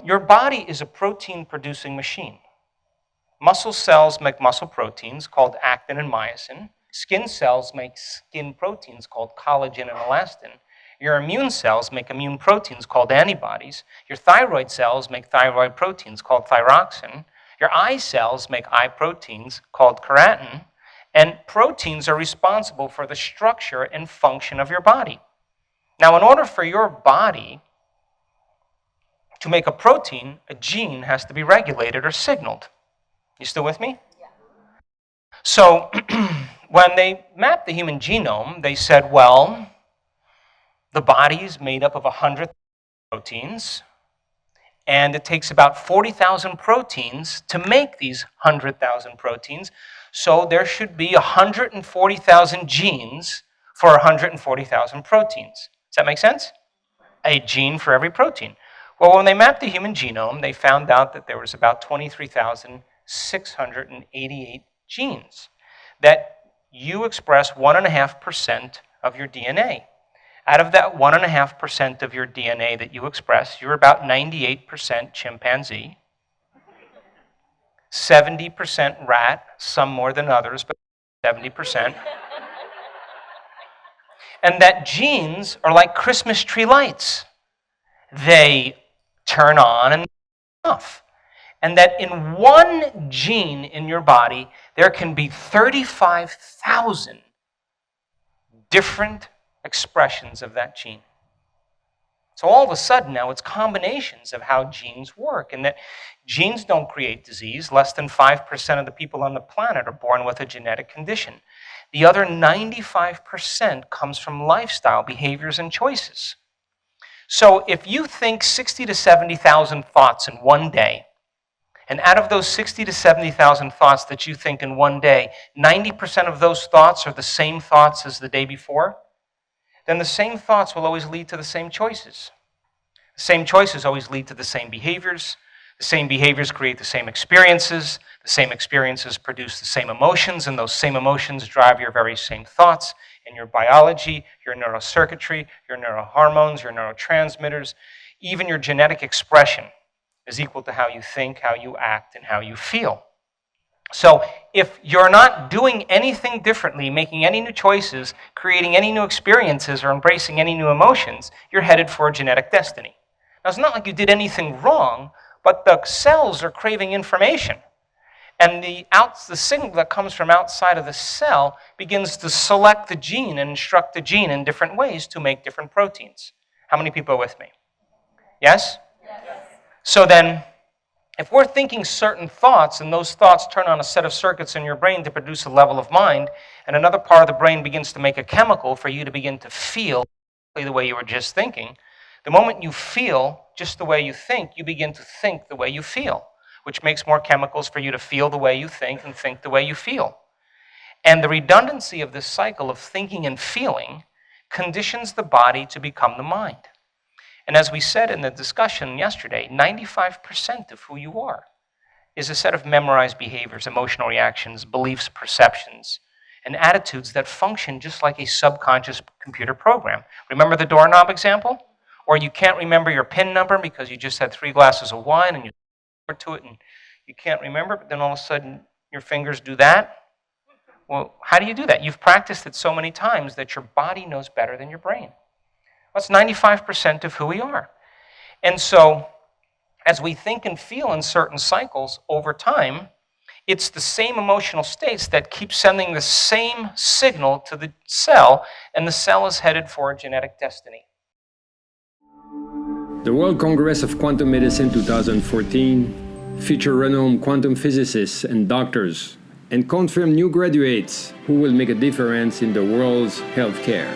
your body is a protein-producing machine. Muscle cells make muscle proteins called actin and myosin. Skin cells make skin proteins called collagen and elastin. Your immune cells make immune proteins called antibodies. Your thyroid cells make thyroid proteins called thyroxin. Your eye cells make eye proteins called chorantin. And proteins are responsible for the structure and function of your body. Now, in order for your body to make a protein, a gene has to be regulated or signaled. You still with me? Yeah. So when they mapped the human genome, they said, well, the body is made up of 100 proteins, and it takes about 40,000 proteins to make these 100,000 proteins. So there should be 140,000 genes for 140,000 proteins. Does that make sense? A gene for every protein. Well, when they mapped the human genome, they found out that there was about 23,688 genes that you express 1.5% of your DNA. Out of that 1.5% of your DNA that you express, you're about 98% chimpanzee, 70% rat, some more than others, but 70%. And that genes are like Christmas tree lights. They turn on and off. And that in one gene in your body, there can be 35,000 different expressions of that gene. So all of a sudden now it's combinations of how genes work, and that genes don't create disease. Less than 5% of the people on the planet are born with a genetic condition. The other 95% comes from lifestyle, behaviors, and choices. So if you think 60 to 70,000 thoughts in one day, and out of those 60 to 70,000 thoughts that you think in one day, 90% of those thoughts are the same thoughts as the day before, then the same thoughts will always lead to the same choices. The same choices always lead to the same behaviors. The same behaviors create the same experiences. The same experiences produce the same emotions, and those same emotions drive your very same thoughts in your biology, your neurocircuitry, your neurohormones, your neurotransmitters. Even your genetic expression is equal to how you think, how you act, and how you feel. So if you're not doing anything differently, making any new choices, creating any new experiences, or embracing any new emotions, you're headed for a genetic destiny. Now, it's not like you did anything wrong, but the cells are craving information. And the signal that comes from outside of the cell begins to select the gene and instruct the gene in different ways to make different proteins. How many people are with me? Yes? Yes. So then, if we're thinking certain thoughts, and those thoughts turn on a set of circuits in your brain to produce a level of mind, and another part of the brain begins to make a chemical for you to begin to feel the way you were just thinking, the moment you feel just the way you think, you begin to think the way you feel, which makes more chemicals for you to feel the way you think and think the way you feel. And the redundancy of this cycle of thinking and feeling conditions the body to become the mind. And as we said in the discussion yesterday, 95% of who you are is a set of memorized behaviors, emotional reactions, beliefs, perceptions, and attitudes that function just like a subconscious computer program. Remember the doorknob example? Or you can't remember your PIN number because you just had 3 glasses of wine and you to it and you can't remember, but then all of a sudden your fingers do that. Well, how do you do that? You've practiced it so many times that your body knows better than your brain. That's 95% of who we are. And so as we think and feel in certain cycles over time, it's the same emotional states that keep sending the same signal to the cell, and the cell is headed for a genetic destiny. The World Congress of Quantum Medicine 2014 featured renowned quantum physicists and doctors and confirmed new graduates who will make a difference in the world's healthcare.